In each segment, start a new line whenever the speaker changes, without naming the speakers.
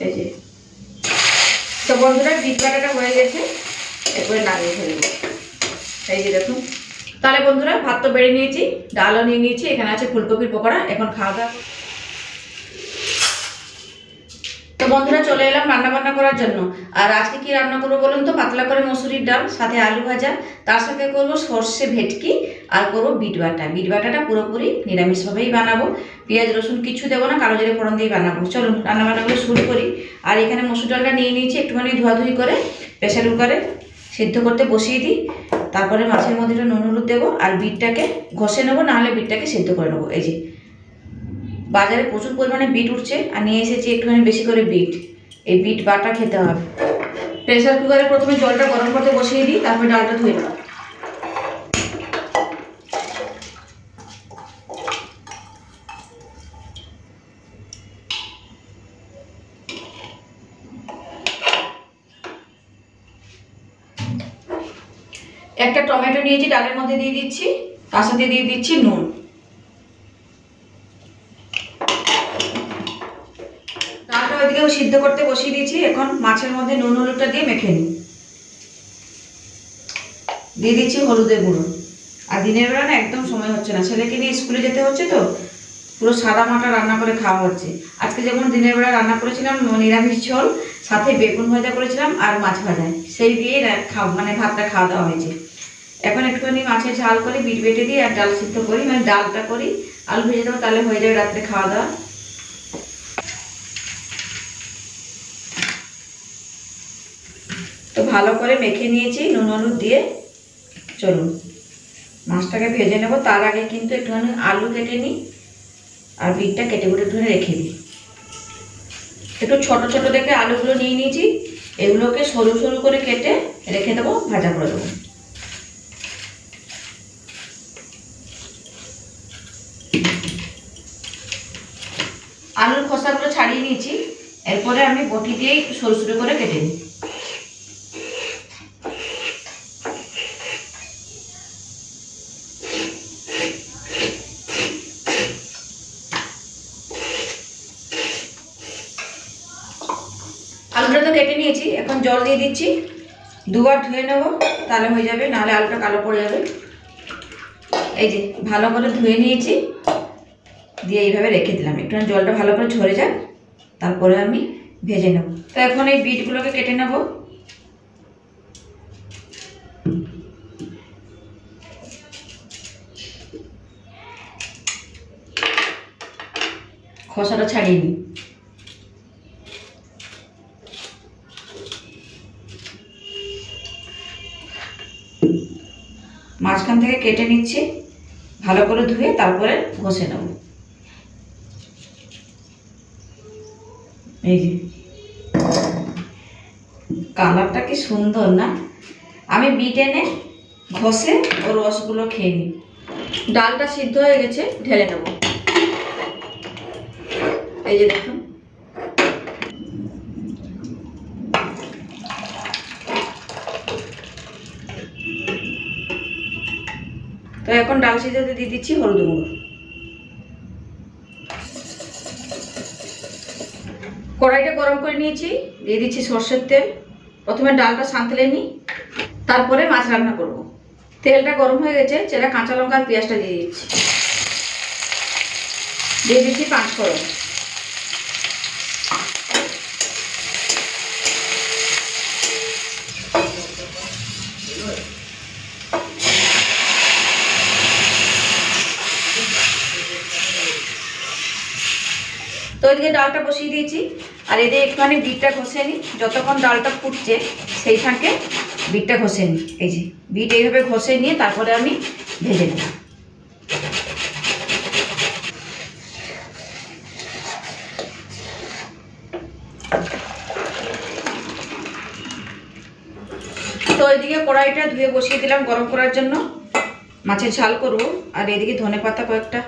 এই যে তো বন্ধুরা বিট বাটাটা হয়ে গেছে, এরপরে নামিয়ে ফেলবো। এই যে দেখুন। তাহলে বন্ধুরা ভাত তো বেড়ে নিয়েছি, ডালও নিয়ে নিয়েছি, এখানে আছে ফুলকপির পকোড়া। এখন খাওয়া দাওয়া। তো বন্ধুরা চলে এলাম রান্না বান্না করার জন্য। আর আজকে কি রান্না করবো বলুন তো? পাতলা করে মসুরির ডাল, সাথে আলু ভাজা, তার সাথে করবো সর্ষে ভেটকি, আর করবো বিট বাটা। বিট বাটাটা পুরোপুরি নিরামিষভাবেই বানাবো, পেঁয়াজ রসুন কিছু দেবো না, কালো জিরে ফোড়ন দিয়ে বানাবো। চলুন রান্না বান্নাগুলো শুরু করি। আর এখানে মসুর ডালটা নিয়ে নিয়েছি, একটুখানি ধোয়াধুয়ি করে প্রেসার কুকারে সিদ্ধ করতে বসিয়ে দিই। তারপরে মাছের মধ্যে নুন হলুদ দেবো, আর বিটটাকে ঘষে নেবো, নাহলে বিটটাকে সিদ্ধ করে নেবো। এই যে বাজারে প্রচুর পরিমাণে বিট উঠছে, আর নিয়ে এসেছি একটুখানি বেশি করে বিট। এই বিট বাটা খেতে হবে। প্রেসার কুকারে প্রথমে জলটা গরম করতে বসিয়ে দিই, তারপরে ডালটা ধুয়ে নেব। একটা টমেটো নিয়েছি, ডালের মধ্যে দিয়ে দিচ্ছি, তার সাথে দিয়ে দিচ্ছি নুন। ডালটা ওইদিকেও সিদ্ধ করতে বসিয়ে দিয়েছি, এখন মাছের মধ্যে নুন হলুদটা দিয়ে মেখে নিই। দিয়ে দিচ্ছি হলুদের গুঁড়ো। আর দিনের বেলা না একদম সময় হচ্ছে না, ছেলেকে নিয়ে স্কুলে যেতে হচ্ছে, তো পুরো সাদা মাটা রান্না করে খাওয়া হচ্ছে। আজকে যেমন দিনের বেলা রান্না করেছিলাম নিরামিষ ঝোল, সাথে বেগুন ভাজা করেছিলাম আর মাছ ভাজা, সেই দিয়েই মানে ভাতটা খাওয়া দাওয়া হয়েছে। এখন একটুখানি মাছের ঝাল করি, বিট বেটে দিই আর ডাল সিদ্ধ করি, মানে ডালটা করি, আলু ভেজে দেবো, তাহলে হয়ে যাবে রাত্রে খাওয়া দাওয়া। তো ভালো করে মেখে নিয়েছি নুন হলুদ দিয়ে। চলুন মাছটাকে ভেজে নেব। তার আগে কিন্তু একটুখানি আলু কেটে নিই, আর বিটটা কেটে কুটে একটুখানি রেখে দিই। একটু ছোট ছোট দেখে আলুগুলো নিয়ে নিয়েছি, এগুলোকে সরু সরু করে কেটে রেখে দেবো, ভাজা করে দেবো। আলুর খোসাগুলো ছাড়িয়ে নিয়েছি, এরপরে আমি বটি দিয়েই সরু সরু করে কেটে নিই। আলুটা তো কেটে নিয়েছি, এখন জল দিয়ে দিচ্ছি, দুবার ধুয়ে নেব, তাহলে হয়ে যাবে, নাহলে আলুটা কালো পড়ে যাবে। এই যে ভালো করে ধুয়ে নিয়েছি, দিয়ে এইভাবে রেখে দিলাম, একটু জলটা ভালো করে ঝরে যাক, তারপরে আমি ভেজে নেব। তো এখন এই বিটগুলোকে কেটে নেব। খোসাটা ছাড়িয়ে নিই। মাঝখান থেকে কেটে নিচ্ছি, ভালো করে ধুয়ে তারপরে ঘষে নেব। এই যে কালারটা কি সুন্দর না? আমি বিট এনে ঘষে ও রসগুলো খেয়ে নিই। ডালটা সিদ্ধ হয়ে গেছে, ঢেলে নেব। এই যে দেখুন, তো এখন ডাল সিদ্ধতে দিয়ে দিচ্ছি হলুদ গুঁড়ো। কড়াইটা গরম করে নিয়েছি, দিয়ে দিচ্ছি সর্ষের তেল। প্রথমে ডালটা সাঁতলে নিই, তারপরে মাছ রান্না করব। তেলটা গরম হয়ে গেছে, চেরা কাঁচা লঙ্কা আর পেঁয়াজটা দিয়ে দিচ্ছি। দিয়ে দিচ্ছি পাঁচফোড়ন। তো এদিকে ডালটা বসিয়ে দিয়েছি, আর এদিকে একটুখানি বিটটা ঘষে নিই। যতক্ষণ ডালটা ফুটছে সেই ফাঁকে বিটটা ঘষে নিই। এই যে বিট এইভাবে ঘষে নিয়ে তারপরে আমি ভেজে নেব। তো এদিকে কড়াইটা ধুয়ে বসিয়ে দিলাম গরম করার জন্য, মাছের ঝাল করব। আর এদিকে ধনেপাতা কয়েকটা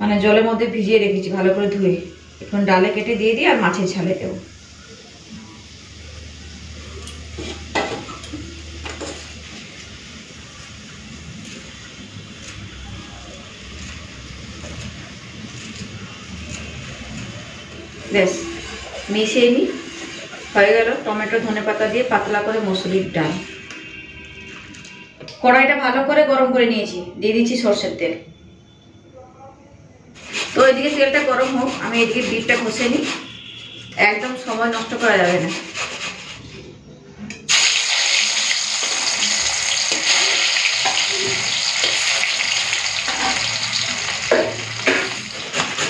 মানে জলের মধ্যে ভিজিয়ে রেখেছি ভালো করে ধুয়ে, এখন ডালে কেটে দিয়ে দিই আর মাছের ঝালে দেবো। বেশ মিশিয়ে নিই। হয়ে গেল টমেটো ধনেপাতা দিয়ে পাতলা করে মসুরির ডাল। কড়াইটা ভালো করে গরম করে নিয়েছি, দিয়ে দিচ্ছি সর্ষের তেল। তো এদিকে তেলটা গরম হোক, আমি এদিকে বিটটা ঘষে নিই। একদম সময় নষ্ট করা যাবে না।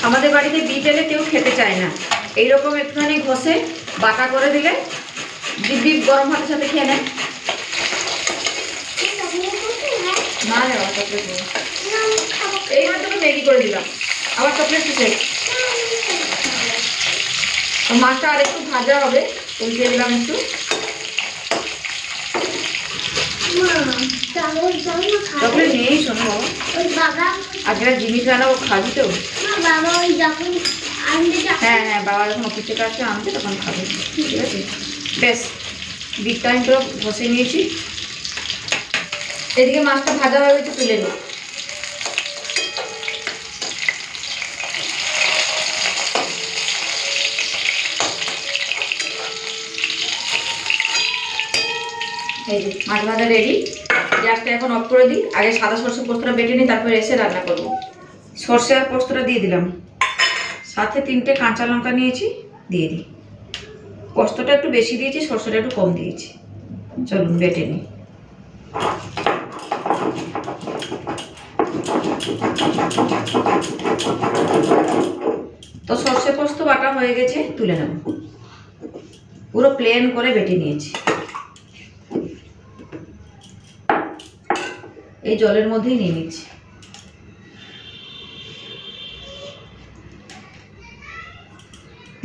আমাদের বাড়িতে বিট এলে কেউ খেতে চায় না, এইরকম একটুখানি ঘষে বাটা করে দিলে দিব্যি গরম ভাতের সাথে খেয়ে নেয়। না নেওয়া চকলেট নেই, এইবার তোকে ম্যাগি করে দিলাম, আবার চকলেট কিসে? মাছটা আর একটু ভাজা হবে, উল্টে দিলাম একটু। চকলেট নেই শোনো, আজকে জিনিস বানাবো, খাবি তো? হ্যাঁ হ্যাঁ, বাবা যখন অফিস থেকে আসবে আনতে তখন খাবে, ঠিক আছে? বেশ বিটটা আমি পুরো ঘষে নিয়েছি। এদিকে মাছটা ভাজা হয়ে গেছে, তুলে নিই। এই যে মাছ ভাজা রেডি। গ্যাসটা এখন অফ করে দিই। আগে সাদা সরষে পোস্তটা বেটে নিই, তারপরে এসে রান্না করব। সরষে আর পোস্তটা দিয়ে দিলাম, সাথে 3টে কাঁচা লঙ্কা নিয়েছি, দিয়ে দিই। পোস্তটা একটু বেশি দিয়েছি, সরষেটা একটু কম দিয়েছি। চলুন বেটে নিই। তো সরষে পোস্ত বাটা হয়ে গেছে, তুলে নেব। পুরো প্লেন করে বেটে নিয়েছি। এই জলের মধ্যেই নিয়ে নিচ্ছি।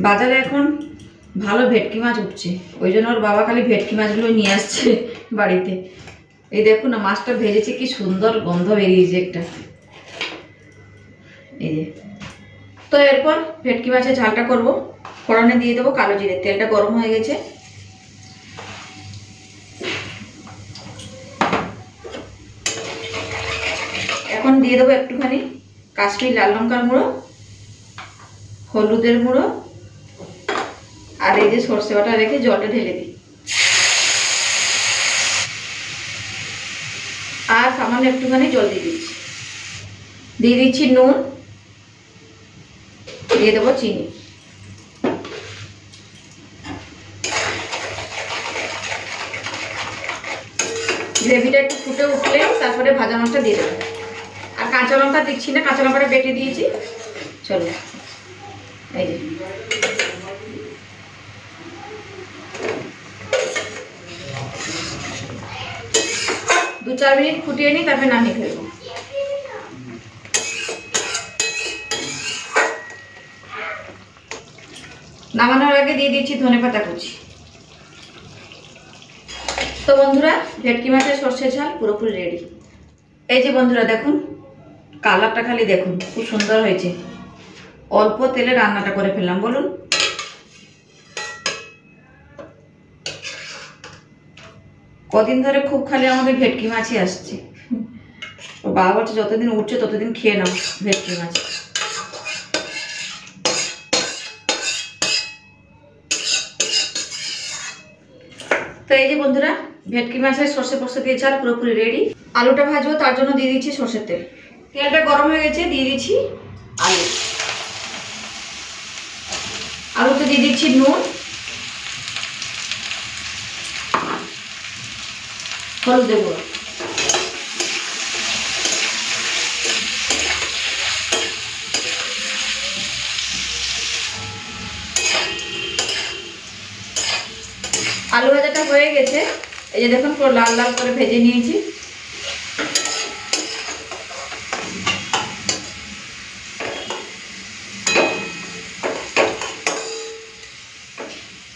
বাজারে এখন ভালো ভেটকি মাছ উঠছে, ওই জন্য ওর বাবা খালি ভেটকি মাছগুলো নিয়ে আসছে বাড়িতে। এই দেখুন না, মাছটা ভেজেছে কি সুন্দর গন্ধ বেরিয়েছে একটা, এই যে। তো এরপর ভেটকি মাছের ঝালটা করব। ফোড়নে দিয়ে দেবো কালো জিরে। তেলটা গরম হয়ে গেছে, এখন দিয়ে দেবো একটুখানি কাশ্মীর লাল লঙ্কার গুঁড়ো, হলুদের গুঁড়ো, আর এই যে সর্ষে বাটা রেখে জলটা ঢেলে দিই। আর সামান্য একটুখানি জল দিয়ে দিচ্ছি। দিয়ে দিচ্ছি নুন, দিয়ে দেবো চিনি। গ্রেভিটা একটু ফুটে উঠলে তারপরে ভাজা মাছটা দিয়ে দেবো। আর কাঁচা লঙ্কা দিচ্ছি না, কাঁচা লঙ্কাটা বেটে দিয়েছি। চলো, এই যে 2-4 মিনিট ফুটিয়ে নিই, তারপরে নামিয়ে ফেলবো। নামানোর আগে দিয়ে দিয়েছি ধনেপাতা কুচি। তো বন্ধুরা, ভেটকি মাছের সর্ষে ঝাল পুরোপুরি রেডি। এই যে বন্ধুরা দেখুন, কালারটা খালি দেখুন, খুব সুন্দর হয়েছে। অল্প তেলে রান্নাটা করে ফেললাম, বলুন। কদিন ধরে খুব খালি আমাদের ভেটকি মাছই আসছে। বাবা বলছে যতদিন উঠছে ততদিন খেয়ে নাও ভেটকি মাছ। তো এই যে বন্ধুরা, ভেটকি মাছের সর্ষে পোস্ত দিয়ে ঝাল পুরোপুরি রেডি। আলুটা ভাজবো, তার জন্য দিয়ে দিচ্ছি সর্ষের তেল। তেলটা গরম হয়ে গেছে, দিয়ে দিচ্ছি আলু। আলুতে দিয়ে দিচ্ছি নুন, হলুদের গুঁড়ো, আলু ভাজাটা হয়ে গেছে। এই যে দেখুন, পুরো লাল লাল করে ভেজে নিয়েছি।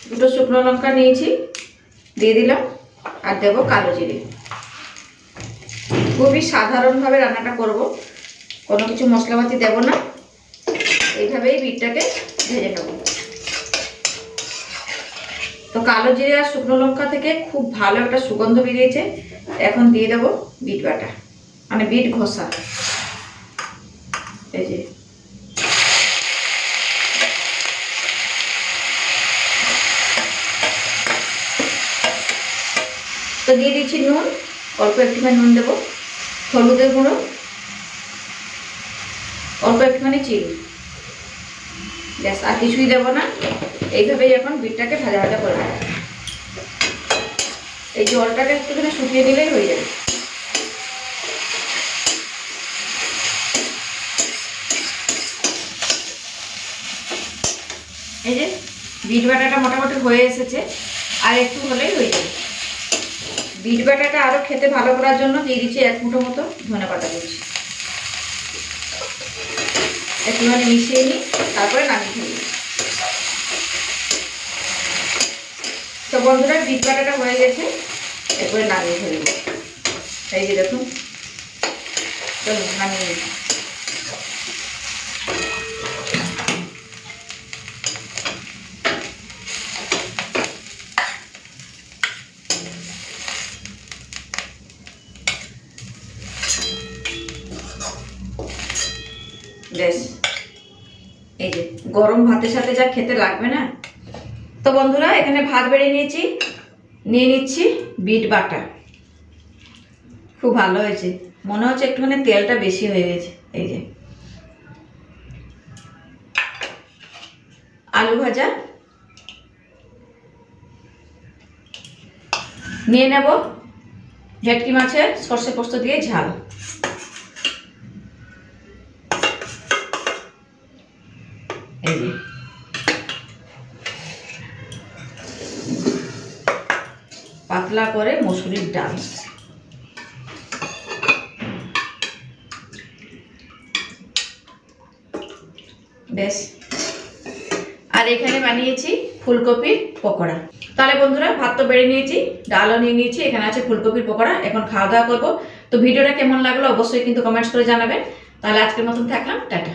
দুটো শুকনো লঙ্কা নিয়েছি, দিয়ে দিলাম। আর দেবো কালো জিরে। খুবই সাধারণভাবে রান্নাটা করব, কোনো কিছু মশলাপাতি দেব না, এইভাবেই বিটটাকে ভেজে নেব। তো কালো জিরে আর শুকনো লঙ্কা থেকে খুব ভালো একটা সুগন্ধ বেরিয়েছে। এখন দিয়ে দেবো বিট বাটা, মানে বিট ঘষা। এই যে তো দিয়ে দিচ্ছি নুন, অল্প একটুখানি নুন দেবো, হলুদের গুঁড়ো, অল্প একটুখানি চিনি, ব্যাস আর কিছুই দেবো না। এইভাবেই এখন বিটটাকে ভাজা ভাজা করে নেব। এই জলটাকে একটুখানি শুকিয়ে দিলেই হয়ে যাবে। এই যে বিট বাটাটা মোটামুটি হয়ে এসেছে, আর একটু হলেই হয়ে যাবে। বিট বাটাটা আরও খেতে ভালো করার জন্য দিয়ে দিচ্ছি 1 মুঠো মতো ধনেপাতা কুচি। একটুখানি মিশিয়ে নিই, তারপরে নামিয়ে ফেলি। তো বন্ধুরা বিট বাটাটা হয়ে গেছে, এরপরে নামিয়ে ফেলব। এই যে দেখুন, চলুন নামিয়ে নিই। বেশ, এই যে গরম ভাতের সাথে যা খেতে লাগবে না। তো বন্ধুরা এখানে ভাত বেড়ে নিয়েছি, নিয়ে নিচ্ছি বিট বাটা। খুব ভালো হয়েছে, মনে হচ্ছে একটুখানি তেলটা বেশি হয়ে গেছে। এই যে আলু ভাজা নিয়ে নেব, ভেটকি মাছের সর্ষে পোস্ত দিয়ে ঝাল। এই যে পাতলা করে মসুরির ডাল। বেশ, আর এখানে বানিয়েছি ফুলকপির পকোড়া। তাহলে বন্ধুরা ভাত তো বেড়ে নিয়েছি, ডালও নিয়ে নিয়েছি, এখানে আছে ফুলকপির পকোড়া। এখন খাওয়া দাওয়া করবো। তো ভিডিওটা কেমন লাগলো অবশ্যই কিন্তু কমেন্টস করে জানাবেন। তাহলে আজকের মতন থাকলাম, টাটা।